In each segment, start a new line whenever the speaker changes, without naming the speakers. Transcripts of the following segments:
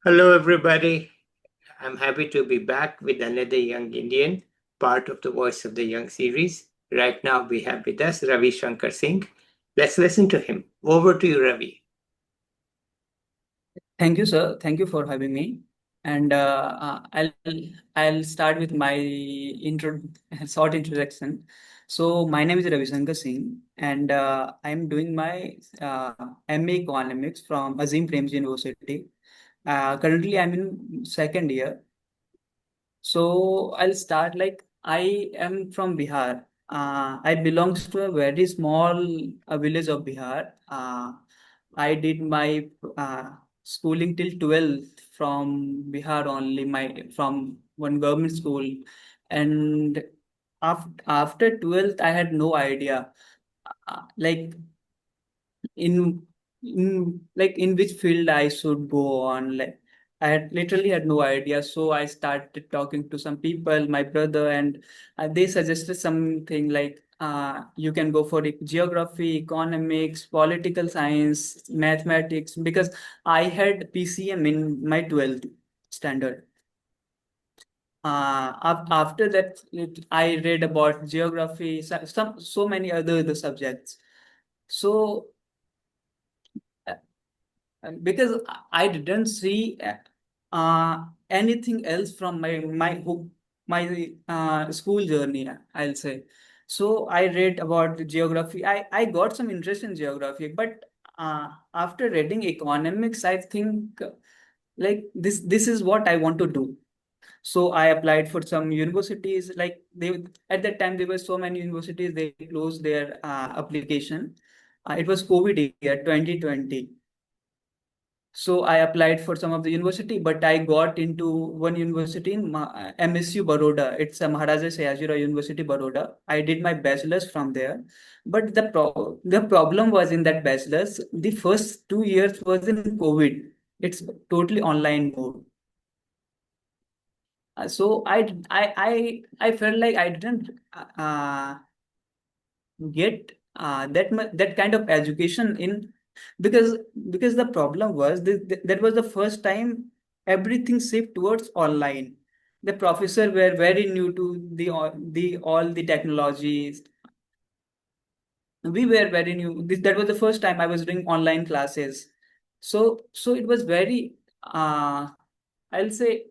Hello, everybody. I'm happy to be back with another young Indian, part of the Voice of the Young series. Right now, we have with us Ravishankar Singh. Let's listen to him. Over to you, Ravi.
Thank you, sir. Thank you for having me. And I'll start with my intro short introduction. So my name is Ravishankar Singh, and I'm doing my MA Economics from Azim Premji University. Currently, I'm in second year. So I'll start like I am from Bihar. I belongs to a very small village of Bihar. I did my schooling till 12th from Bihar only, my from one government school. And after 12th, I had no idea. Like in in which field I should go on. Like I had literally had no idea. So I started talking to some people, my brother, and they suggested something like you can go for geography, economics, political science, mathematics, because I had PCM in my 12th standard. After that, I read about geography, some so many other subjects. So because I didn't see anything else from my school journey, I'll say. So I read about the geography. I got some interest in geography, but after reading economics, I think like this is what I want to do. So I applied for some universities. Like they at that time there were so many universities, they closed their application. It was COVID year 2020. So I applied for some of the university, but I got into one university in MSU Baroda. It's a Maharaja Sayajirao University, Baroda. I did my bachelor's from there, but the problem was in that bachelor's. The first 2 years was in COVID. It's totally online mode. So I felt like I didn't get that kind of education in, because the problem was that was the first time everything shifted towards online. The professor were very new to the all the technologies. We were very new. That was the first time I was doing online classes. So it was very I'll say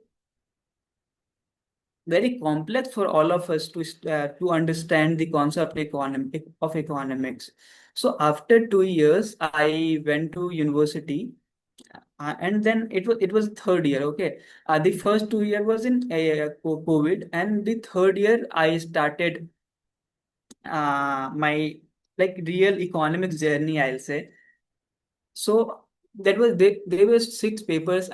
very complex for all of us to understand the concept of economics. So after 2 years, I went to university, and then it was third year. Okay, the first 2 year was in COVID, and the third year I started my like real economics journey, I'll say. So that was there were six papers,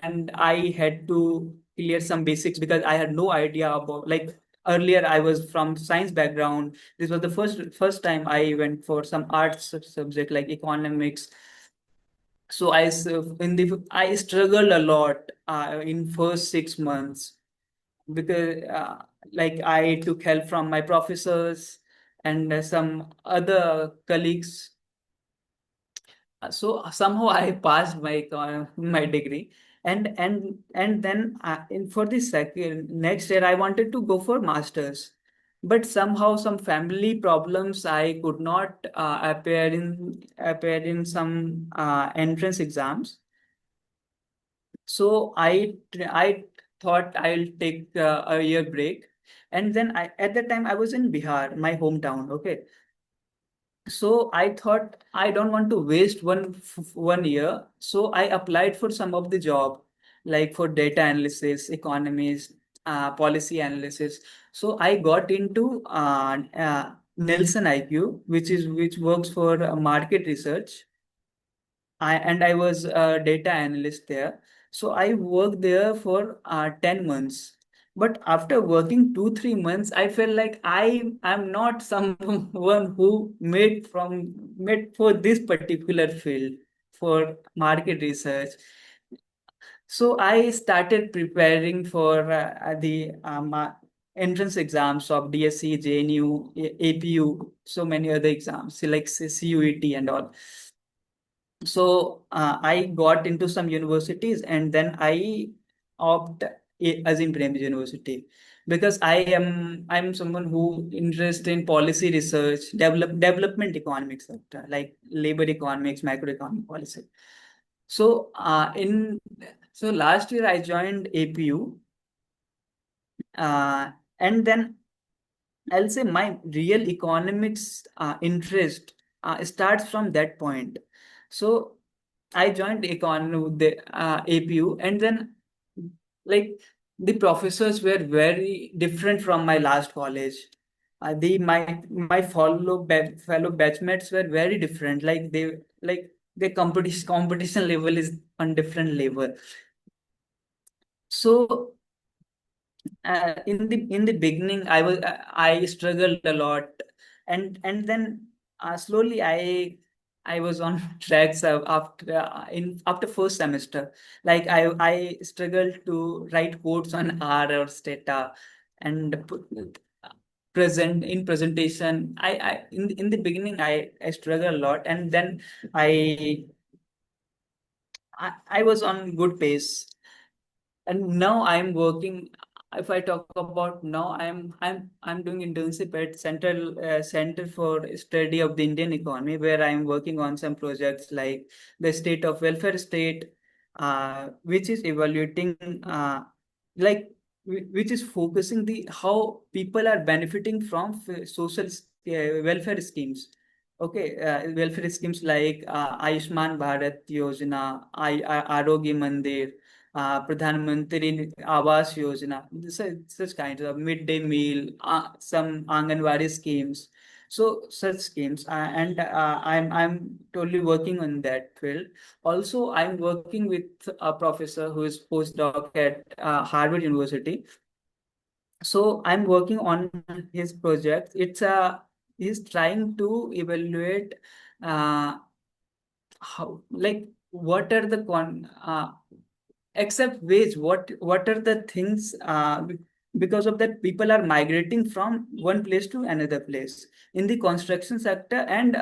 and I had to clear some basics because I had no idea about, like, earlier I was from science background. This was the first time I went for some arts subject like economics. So I struggled a lot in first 6 months, because like I took help from my professors and some other colleagues. So somehow I passed my degree, and then for the second next year I wanted to go for masters, but somehow some family problems I could not appear in some entrance exams. So I thought I'll take a year break, and then at that time I was in Bihar, my hometown. Okay, so I thought I don't want to waste 1 year. So I applied for some of the job, like for data analysis, economies, policy analysis. So I got into Nelson IQ, which works for market research. And I was a data analyst there. So I worked there for 10 months. But after working 2, 3 months, I felt like I am not someone who made for this particular field for market research. So I started preparing for the entrance exams of DSC, JNU, APU, so many other exams, like CUET and all. So I got into some universities, and then I opt Azim Premji University, because I'm someone who interested in policy research, development economics sector, like labor economics, macroeconomic policy. So last year I joined APU, and then I'll say my real economics interest starts from that point. So I joined the APU, and then, like, the professors were very different from my last college. The my fellow batchmates were very different. The competition level is on different level. So in the beginning, I struggled a lot, and then slowly I was on tracks after first semester. Like I struggled to write quotes on R or stata, and present in presentation. In the beginning, I struggled a lot, and then I I was on good pace. And now I'm working. If I talk about now, I'm doing internship at Center for Study of the Indian Economy, where I'm working on some projects like the state of welfare state, which is evaluating, like which is focusing the how people are benefiting from social welfare schemes. Okay, welfare schemes like Ayushman Bharat Yojana, Arogya Mandir, Pradhan Mantri Awas Yojana, such kinds of midday meal, some Anganwadi schemes. So such schemes, and I'm totally working on that field. Also, I'm working with a professor who is postdoc at Harvard University. So I'm working on his project. He's trying to evaluate uh, how, like, what are the except wage, what are the things, because of that people are migrating from one place to another place in the construction sector and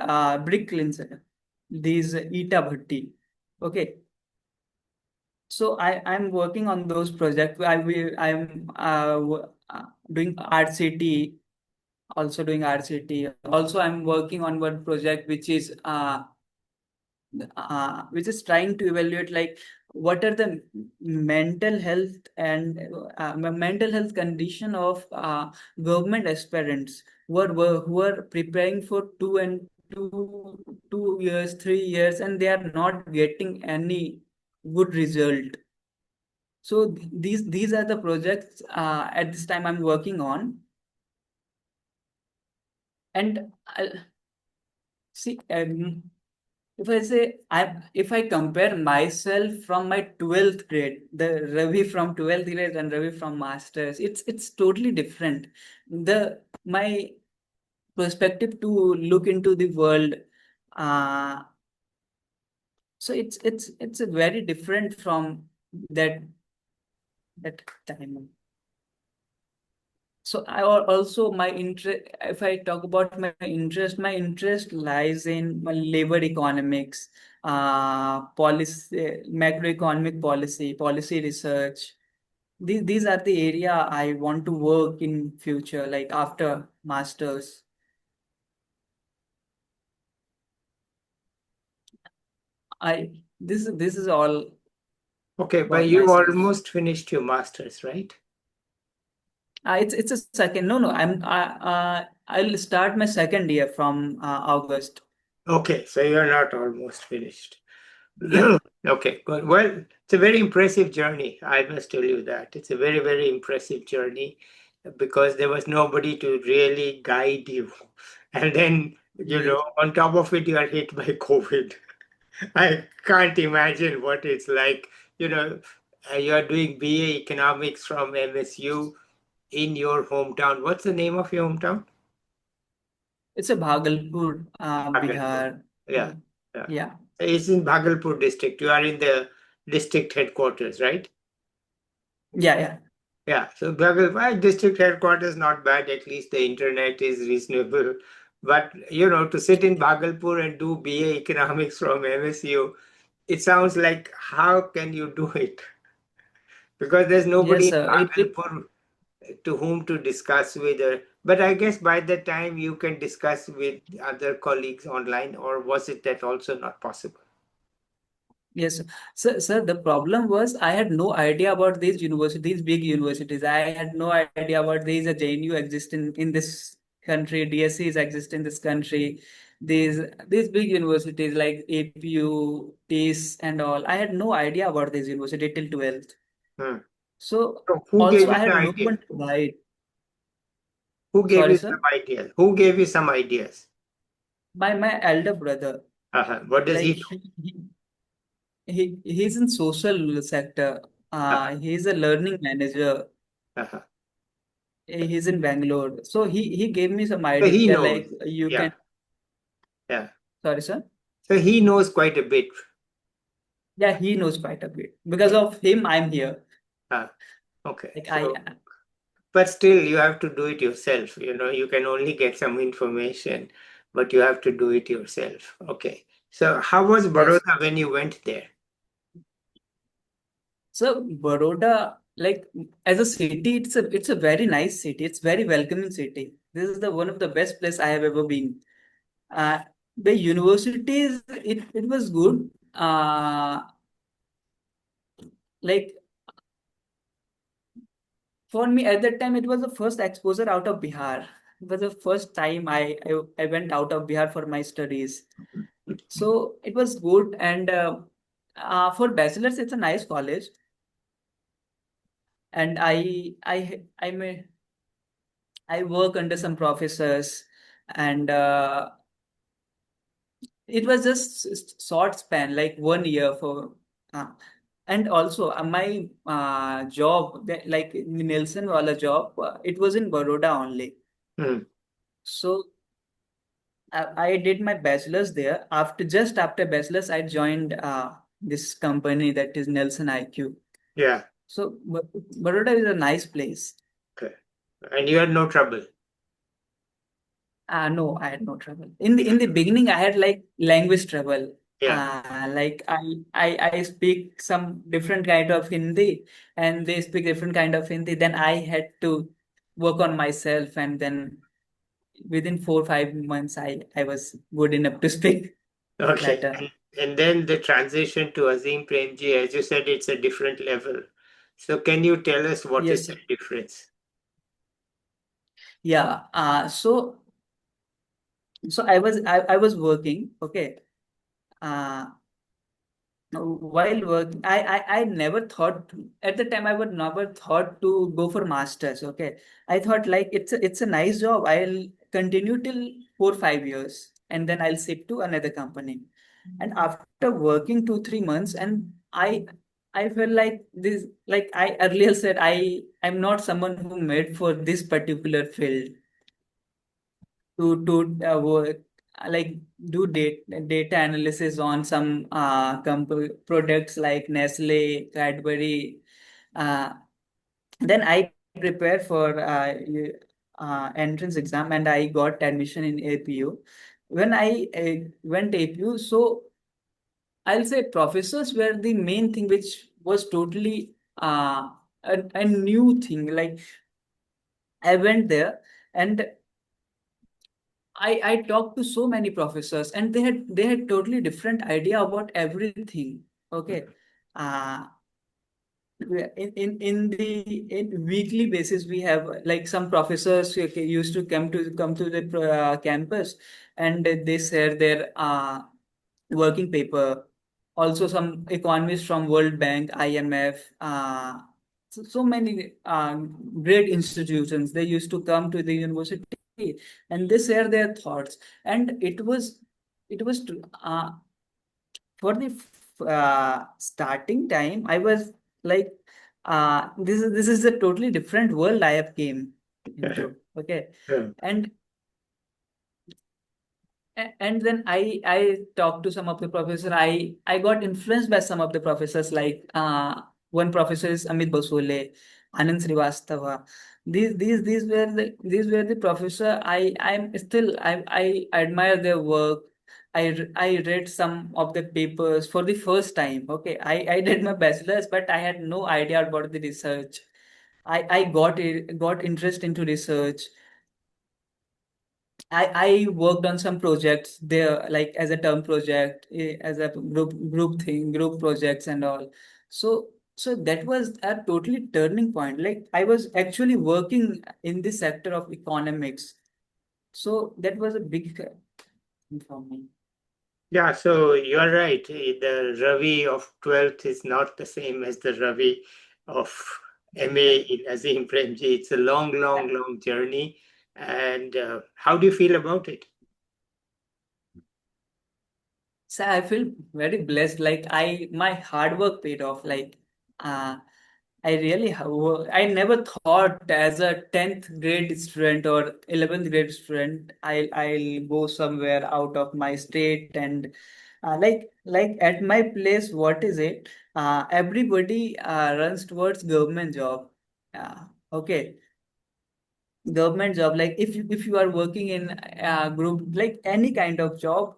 brick kiln sector, these ita bhatti. Okay, so I'm working on those projects. I'm doing RCT, also doing RCT. Also, I'm working on one project which is trying to evaluate, like, what are the mental health and mental health condition of government aspirants who are preparing for 2 years, 3 years, and they are not getting any good result. So these are the projects at this time I'm working on. And see, if I say if I compare myself from my 12th grade, the Ravi from 12th grade and Ravi from masters, it's totally different. The my perspective to look into the world, uh, so it's a very different from that that time. So also my interest, if I talk about my interest lies in labor economics, policy, macroeconomic policy research. These are the area I want to work in future, like after masters. This is all
Okay, but
about
you
myself.
almost finished your master's, right?
It's a second. No, I'll start my second year from August.
Okay, so you're not almost finished.
Yeah.
Okay, good. Well, it's a very impressive journey. I must tell you that. It's a very, very impressive journey because there was nobody to really guide you. And then,
Yes.
on top of it, you are hit by COVID. I can't imagine what it's like. You know, you are doing BA Economics from MSU in your hometown. What's the name of your hometown?
It's a Bhagalpur,
Bhagalpur.
Bihar.
Yeah,
Mm,
yeah.
yeah,
It's in Bhagalpur district. You are in the district headquarters, right?
yeah.
Yeah. So Bhagalpur district headquarters not bad. At least the internet is reasonable. But to sit in Bhagalpur and do BA economics from MSU, it sounds like, how can you do it? Because there's nobody
Yes,
in Bhagalpur to whom to discuss with. But I guess by the time you can discuss with other colleagues online, or was it that also not possible?
yes, sir. The problem was I had no idea about these universities, big universities. I had no idea about these JNU exist in this country, DSCs exist in this country. These big universities like APU, TIS, and all. I had no idea about these universities till 12th.
Hmm.
So
So who gave
also
you
I
the
had no
idea?
one to guide.
Who gave
Sorry,
you some
sir.
ideas? Who gave you some ideas?
My elder brother,
What does he
like
do?
he's in social sector.
Uh-huh.
He's a learning manager.
Uh-huh.
He's in Bangalore. So he gave me some
So he
idea
knows.
like you
Yeah.
can.
Yeah.
Sorry, sir.
So he knows quite a bit.
Yeah, he knows quite a bit. Because of him, I'm here.
Uh, okay.
Like I,
So, but still, you have to do it yourself. You can only get some information, but you have to do it yourself. Okay. So, how was
yes.
Baroda when you went there?
So Baroda, like as a city, it's a very nice city. It's very welcoming city. This is the one of the best place I have ever been. Uh, the universities, it was good. Like for me at that time, it was the first exposure out of Bihar. It was the first time I went out of Bihar for my studies. So it was good. And for bachelor's, it's a nice college. And I work under some professors, and it was just short span, like 1 year for. Uh, and also my job, like Nelson Wala job, it was in Baroda only.
Hmm.
So I did my bachelor's there. After bachelor's, I joined this company that is Nelson IQ.
Yeah.
So Baroda is a nice place.
Okay. And you had no trouble.
No, I had no trouble. In the beginning, I had like language trouble.
Yeah.
Like I speak some different kind of Hindi, and they speak different kind of Hindi. Then I had to work on myself, and then within 4 5 months, I was good enough to speak
Okay.
better.
And then the transition to Azim Premji, as you said, it's a different level. So, can you tell us what is
Yes,
the
sir.
difference?
Yeah. So I was working. Okay. Uh, While work, I never thought at the time I would never thought to go for masters. Okay, I thought like it's a nice job. I'll continue till 4 5 years, and then I'll shift to another company. And after working 2 3 months, and I felt like this, like I earlier said, I'm not someone who made for this particular field to work, like do data analysis on some products like Nestle, Cadbury. Uh, then I prepared for entrance exam, and I got admission in APU. When I went APU, so I'll say professors were the main thing, which was totally a new thing. Like I went there, and I talked to so many professors, and they had totally different idea about everything. Okay. Uh in weekly basis, we have like some professors who used to come to the campus, and they share their working paper. Also some economists from World Bank, IMF, so many great institutions, they used to come to the university, and they share their thoughts. And it was for the starting time, I was like, this is a totally different world I have came into. Okay.
Yeah.
and and then I talked to some of the professors. I got influenced by some of the professors, like one professor is Amit Basole. Anand Srivastava. These were the professor. I admire their work. I read some of the papers for the first time. Okay, I did my bachelor's, but I had no idea about the research. I got interest into research. I worked on some projects there, like as a term project, as a group projects and all. So that was a totally turning point. Like I was actually working in the sector of economics. So that was a big thing for me.
Yeah, so you're right. The Ravi of 12th is not the same as the Ravi of MA
Right.
in Azim Premji. It's a long, long, long journey. And how do you feel about it?
So I feel very blessed. Like my hard work paid off. Like uh, I never thought as a 10th grade student or 11th grade student, I'll go somewhere out of my state and like at my place, what is it? Everybody runs towards government job. Okay, government job. Like if you are working in a group, like any kind of job,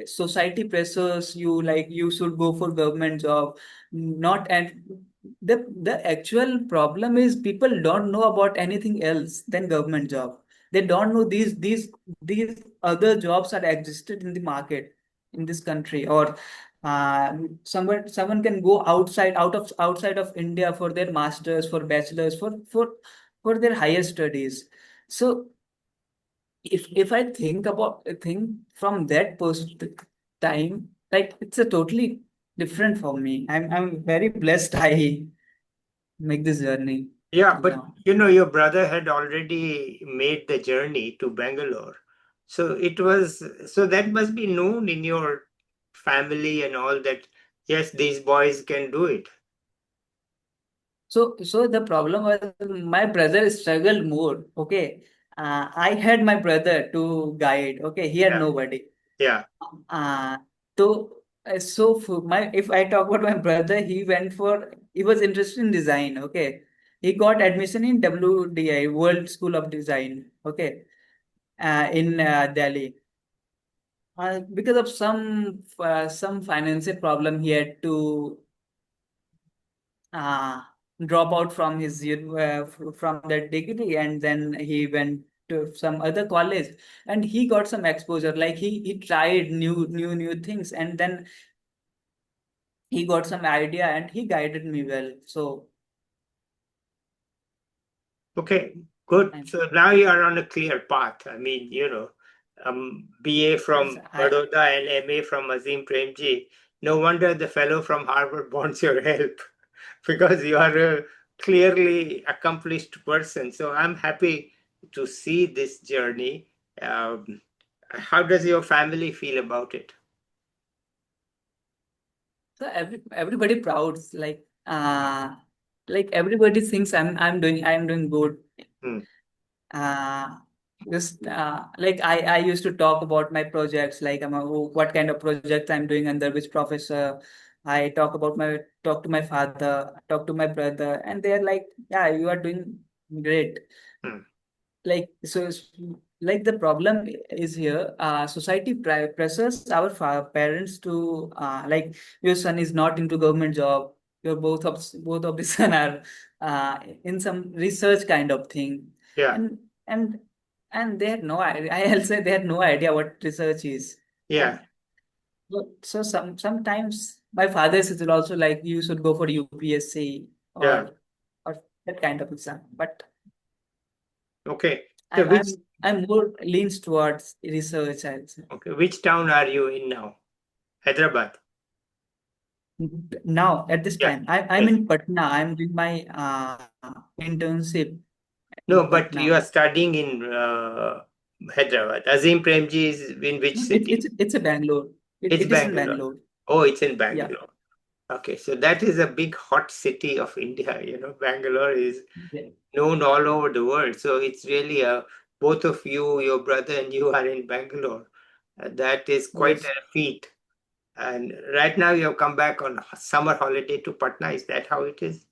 society pressures you, like you should go for government job. Not and the actual problem is people don't know about anything else than government job. They don't know these other jobs are existed in the market in this country, or someone can go outside of India for their masters, for bachelors, for their higher studies. So if I think from that time, like it's a totally different for me. I'm very blessed I make this journey
Yeah,
till
but
now.
your brother had already made the journey to Bangalore. So that must be known in your family and all that, yes, these boys can do it.
So the problem was my brother struggled more. Okay, I had my brother to guide. Okay, he had
Yeah,
nobody.
yeah.
Uh, so for my if I talk about my brother, he was interested in design. Okay, he got admission in WDI, World School of Design. Okay, in Delhi. Because of some financial problem, he had to uh, drop out from from that degree, and then he went to some other college, and he got some exposure. Like he tried new things, and then he got some idea and he guided me well. So
Okay, good.
I'm,
So now you are on a clear path. I mean, BA
yes,
from Baroda and MA from Azim Premji. No wonder the fellow from Harvard wants your help because you are a clearly accomplished person. So I'm happy to see this journey. Um, how does your family feel about it?
so everybody proud, like everybody thinks I'm doing good.
Hmm.
uh just like I used to talk about my projects, like what kind of projects I'm doing under which professor. I talk to my father, talk to my brother, and they're like, yeah, you are doing great.
Hmm.
Like like the problem is here, society pressures our parents to like, your son is not into government job, your both of the son are in some research kind of thing.
Yeah,
And and and they had no idea. I'll say they had no idea what research is.
yeah,
And so sometimes my father is also like, you should go for UPSC,
yeah.
or that kind of exam. But
Okay. So
I'm I'm more leans towards research, I'd say.
which town are you in now? Hyderabad.
Now, at this
Yeah.
time, I'm
Yes.
in Patna. I'm doing my internship
No,
in
but you are
Patna.
studying in Hyderabad. Azim Premji is in which
No, it's
city?
it's it's a Bangalore. It,
It's
it is in
Bangalore.
Bangalore.
Oh, it's in
Yeah.
Bangalore. Okay, so that is a big hot city of India. Bangalore is
Yeah.
known all over the world. So it's really both of you, your brother and you are in Bangalore. That is quite
Yes.
a feat. And right now you have come back on summer holiday to Patna. Is that how it is?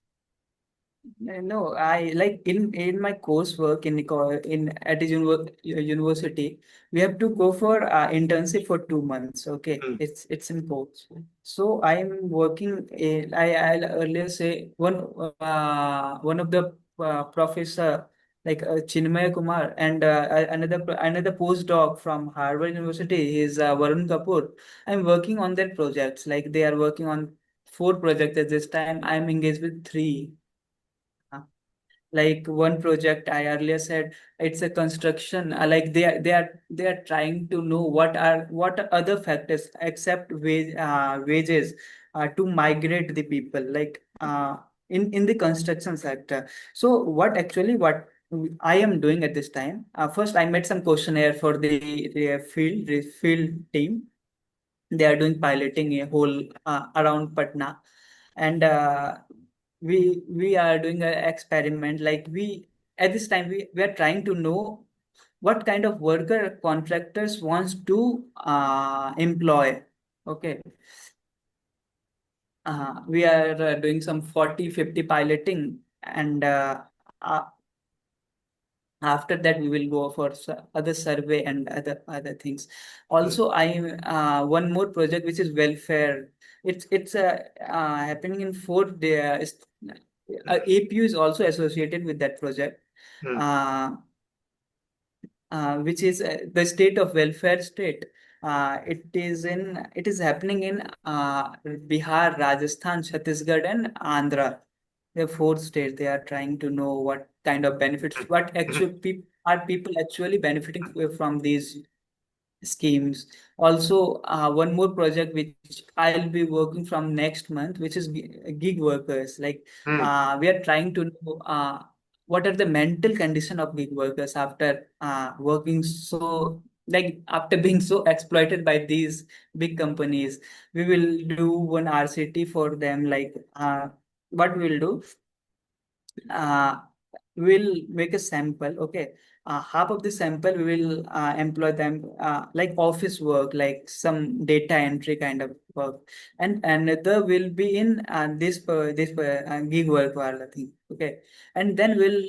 No, I like in my coursework in at a university, we have to go for internship for 2 months. Okay,
Mm,
it's in course. So I'm working. I'll earlier say one of the professor like Chinmay Kumar and another postdoc from Harvard University is Varun Kapoor. I'm working on their projects. Like they are working on 4 projects at this time. I'm engaged with 3. Like one project I earlier said, it's a construction. Like they are trying to know what are other factors except wages to migrate the people like in the construction sector. So what I am doing at this time, first I made some questionnaire for the field team. They are doing piloting a whole around Patna, and we are doing an experiment. Like we at this time we are trying to know what kind of worker contractors wants to employ. Okay, we are doing some 40-50 piloting, and uh, after that we will go for other survey and other things.
mm,
Also I one more project which is welfare. It's happening in APU is also associated with that project,
mm,
uh, which is the state of welfare state. It is happening in Bihar, Rajasthan, Chhattisgarh, and Andhra. The 4 states. They are trying to know what kind of benefits, what
mm,
actual people are people actually benefiting from these schemes. Also, one more project which I'll be working from next month, which is gig workers. Like
mm,
we are trying to know what are the mental condition of gig workers after working so like after being so exploited by these big companies. We will do one RCT for them. Like what we'll do, uh, we'll make a sample. Okay, half of the sample we will employ them like office work, like some data entry kind of work, and another will be in gig work wala thing. Okay, and then we'll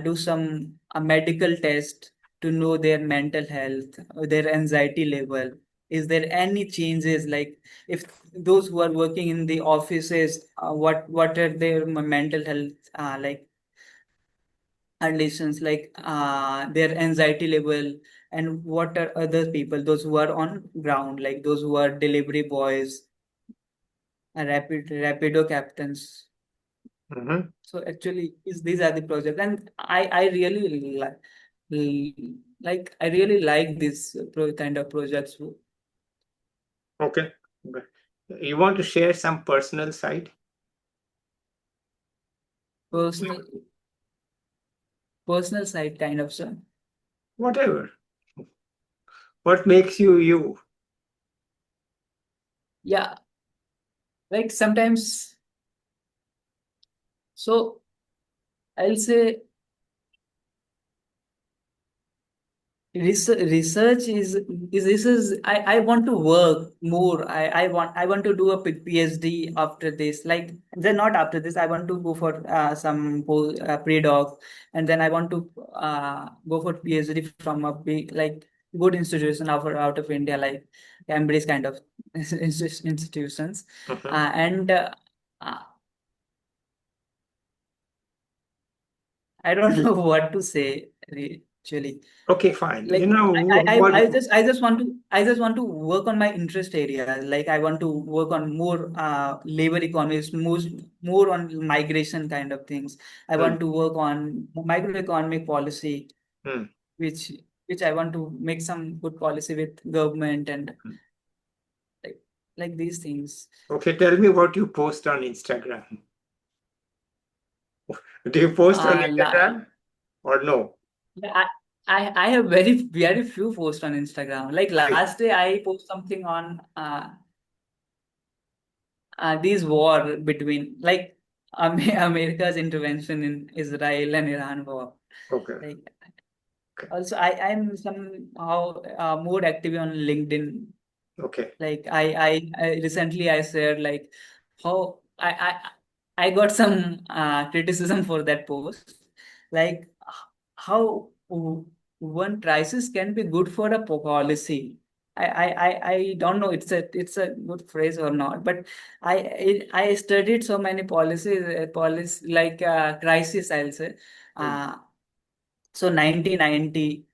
do some medical test to know their mental health, their anxiety level. Is there any changes? Like if those who are working in the offices, what are their mental health like conditions, like their anxiety level, and what are other people, those who are on ground, like those who are delivery boys, rapido captains.
mhm.
So actually, is these are the projects, and I really like I really like this kind of projects.
Okay. Okay. You want to share some personal side?
Personal personal side kind of stuff.
Whatever. What makes you you?
Yeah, like sometimes. So I'll say research is this is I want to work more. I want to do a PhD after this. Like then not after this, I want to go for some pre-doc, and then I want to go for PhD from a big like good institution out of India, like Cambridge kind of institutions.
Mhm.
And uh, I don't know what to say actually.
Okay, fine. You
Like
know what?
I just want to work on my interest area. Like I want to work on more labor economics, more on migration kind of things. I
Mm,
want to work on microeconomic policy,
mm,
which which I want to make some good policy with government and
mm.
like like these things.
Okay, tell me what you post on Instagram. Do you post on
La,
Instagram or no?
I, I have very few posts on Instagram. Like
Okay.
last day I post something on these war between like America's intervention in Israel and Iran war.
Okay.
Like
Okay.
also I'm somehow more active on LinkedIn.
Okay.
Like I recently I shared like how I got some criticism for that post. Like how one crisis can be good for a policy. I don't know it's a good phrase or not, but I studied so many policies, policy like crisis, I'll say.
Hmm.
Uh, so 1990,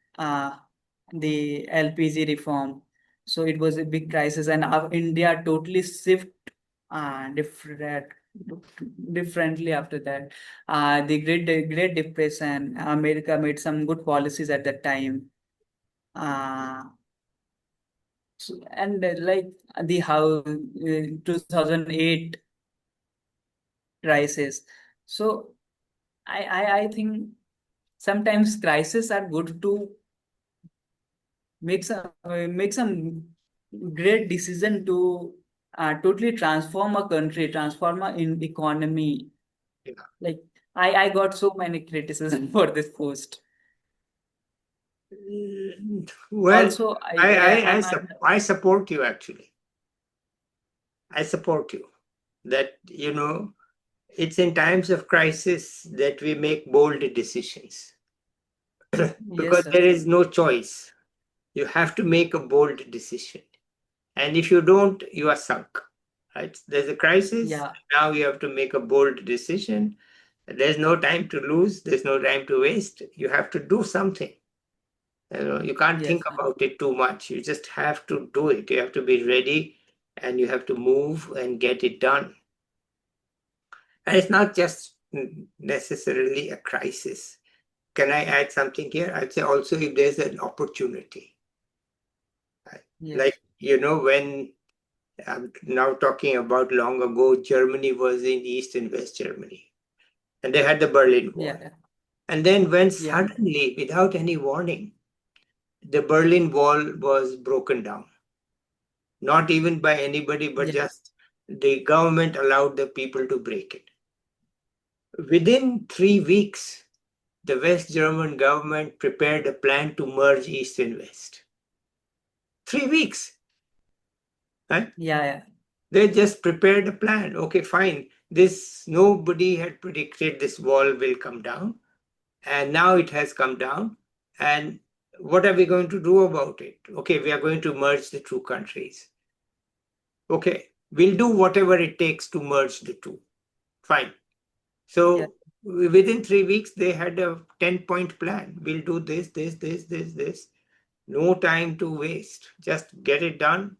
the LPG reform. So it was a big crisis, and India totally shift different differently after that. The Great Depression, America made some good policies at that time. Uh, and like the how 2008 crisis. So I think sometimes crises are good to make some great decision to totally transform a country, transform a in economy.
Yeah.
Like I got so many criticism for this post.
Well,
Also, I'm
I support you actually. I support you that, it's in times of crisis that we make bold decisions
yes,
because
sir.
there is no choice. You have to make a bold decision. And if you don't, you are sunk. Right? There's a crisis.
Yeah,
Now you have to make a bold decision. There's no time to lose. There's no time to waste. You have to do something. You can't think
yes, sir.
about it too much. You just have to do it. You have to be ready and you have to move and get it done. And it's not just necessarily a crisis. Can I add something here? I'd say also if there's an opportunity. Right?
Yes.
Like, when I'm now talking about long ago, Germany was in East and West Germany, and they had the Berlin Wall.
Yeah,
And then when
yeah,
suddenly, without any warning, the Berlin Wall was broken down, not even by anybody, but
yeah,
just the government allowed the people to break it. Within 3 weeks, the West German government prepared a plan to merge East and West. 3 weeks, right?
yeah, yeah.
They just prepared a plan. Okay, fine. This nobody had predicted this wall will come down, and now it has come down. And what are we going to do about it? Okay, we are going to merge the two countries. Okay, we'll do whatever it takes to merge the two. Fine.
Yeah.
So within 3 weeks, they had a 10-point plan. We'll do this, this, this, this, this. No time to waste. Just get it done.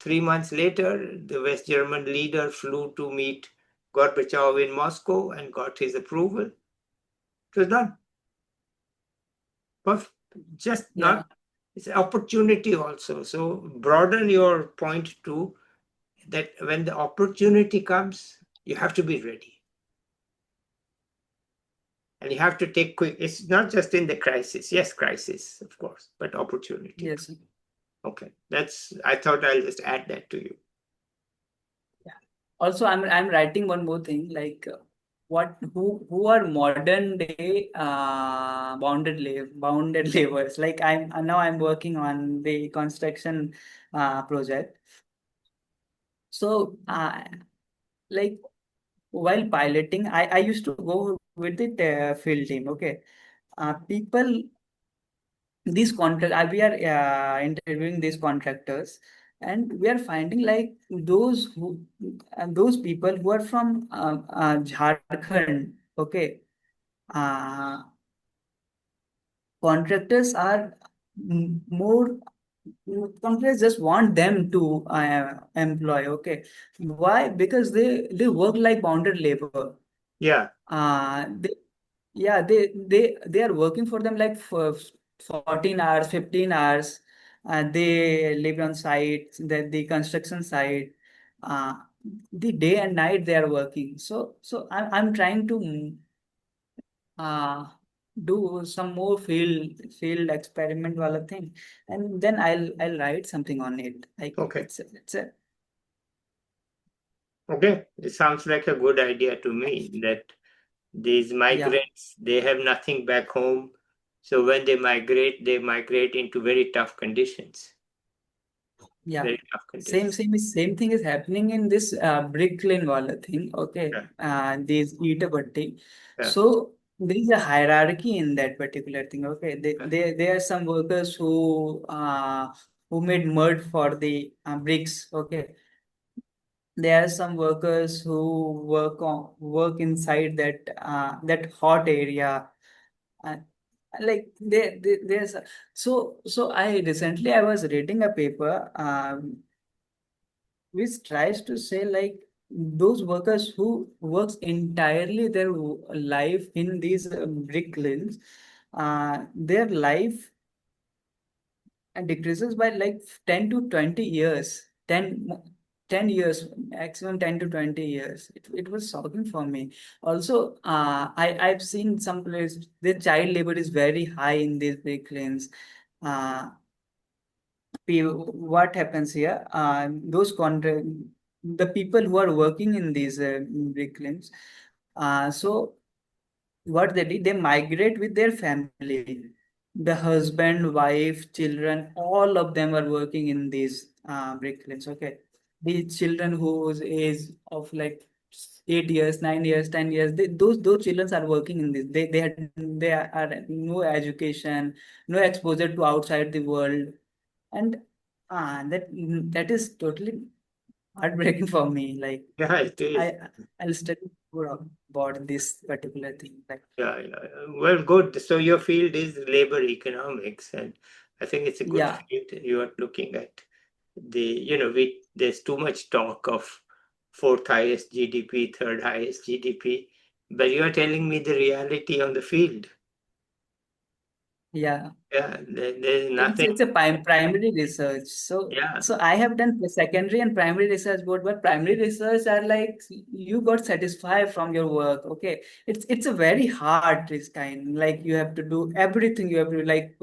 3 months later, the West German leader flew to meet Gorbachev in Moscow and got his approval. It was done. But just
Yeah.
not, it's an opportunity also. So broaden your point to that when the opportunity comes, you have to be ready. And you have to take quick, it's not just in the crisis. Yes, crisis, of course, but opportunity.
Yes.
Okay. I thought I'll just add that to you.
Yeah. Also, I'm writing one more thing, like what who are modern day bounded laborers. Like I'm working on the construction project. So like while piloting, I used to go with the field team. Okay, people, these contract we are interviewing these contractors, and we are finding like those people who are from Jharkhand. Okay, uh, contractors are more, contractors just want them to employ. Okay, why? Because they work like bonded labor.
Yeah.
They, yeah, they are working for them like for 14 hours, 15 hours. They live on site, the construction site. Uh, the day and night they are working. So I'm trying to uh, do some more field experiment wala thing, and then I'll write something on it. Like
Okay.
it's a
Okay. It sounds like a good idea to me that these
yeah,
migrants, they have nothing back home. So when they migrate into very tough conditions.
Yeah.
Very tough conditions.
Same thing is happening in this brick lane wala thing. Okay.
Yeah,
These eat bhatti.
yeah,
So there is a hierarchy in that particular thing. Okay.
yeah.
There are some workers who made mud for the bricks. Okay. There are some workers who work inside that hot area. Uh, like there's so I recently I was reading a paper which tries to say like those workers who works entirely their life in these brick kilns, their life decreases by like 10 to 20 years, 10 years, maximum 10 to 20 years. It was shocking for me. Also, I've seen some places the child labor is very high in these brick kilns. Uh, what happens here? The people who are working in these brick kilns, so what they did, they migrate with their family. The husband, wife, children, all of them are working in these brick kilns. Okay, the children whose age of like 8 years, 9 years, 10 years, those children are working in this. They are no education, no exposure to outside the world, and that is totally heartbreaking for me. Like
Yeah, it is.
I I'll study more about this particular thing. Like
Yeah, yeah, yeah. Well, good. So your field is labor economics, and I think it's a good
yeah,
field you are looking at. There's too much talk of fourth highest GDP, third highest GDP, but you are telling me the reality on the field.
yeah.
Yeah, there's nothing.
It's a primary research.
Yeah,
So I have done the secondary and primary research both, but primary research are like you got satisfied from your work. Okay, it's a very hard risk kind. Like you have to do everything. You have to like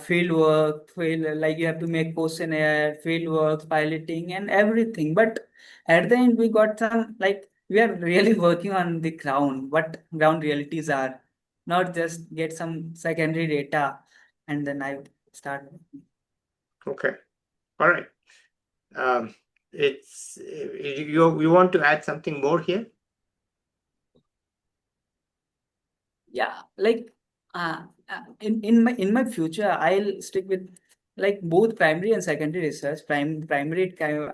field work, like you have to make questionnaire, field work, piloting, and everything. But at the end, we got some like we are really working on the ground. What ground realities are, not just get some secondary data and then I start.
okay. All right. Um, it's you want to add something more here?
Yeah, like in my future, I'll stick with like both primary and secondary research. Primary, kind of,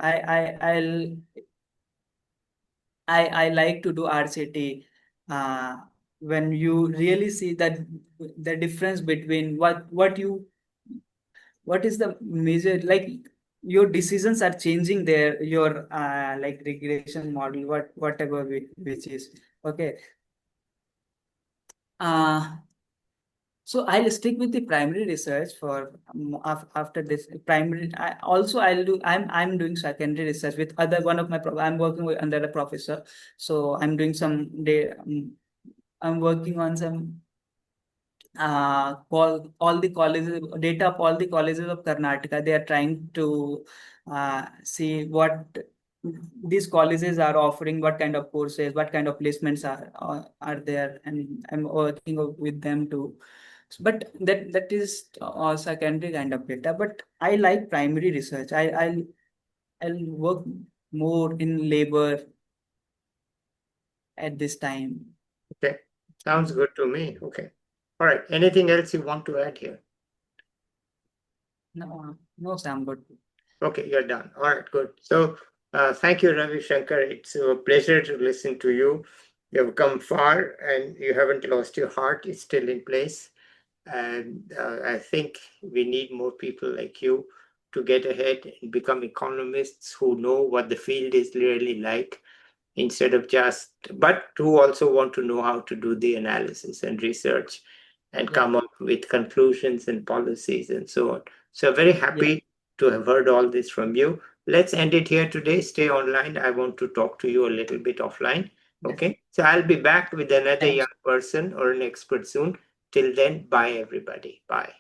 I like to do RCT. Uh, when you really see that the difference between what is the major like your decisions are changing there your like regression model whatever which is okay. Uh, so I'll stick with the primary research for after this primary. I'm doing secondary research with other one of my I'm working with under a professor. So I'm doing some day. I'm working on some all the colleges data of all the colleges of Karnataka. They are trying to see what these colleges are offering, what kind of courses, what kind of placements are there, and I'm working with them too. But that is secondary kind of data. But I like primary research. I'll work more in labor at this time.
Okay. Sounds good to me. Okay. All right. Anything else you want to add here?
No, no, Sam, good.
Okay, you're done. All right, good. So, thank you, Ravi Shankar. It's a pleasure to listen to you. You have come far and you haven't lost your heart. It's still in place. And I think we need more people like you to get ahead and become economists who know what the field is really like instead of just, but who also want to know how to do the analysis and research and
Yeah,
come up with conclusions and policies and so on. So, very
yeah.
happy to have heard all this from you. Let's end it here today. Stay online. I want to talk to you a little bit offline.
Yes.
Okay. So, I'll be back with another
Thanks.
young person or an expert soon. Till then, bye, everybody. Bye.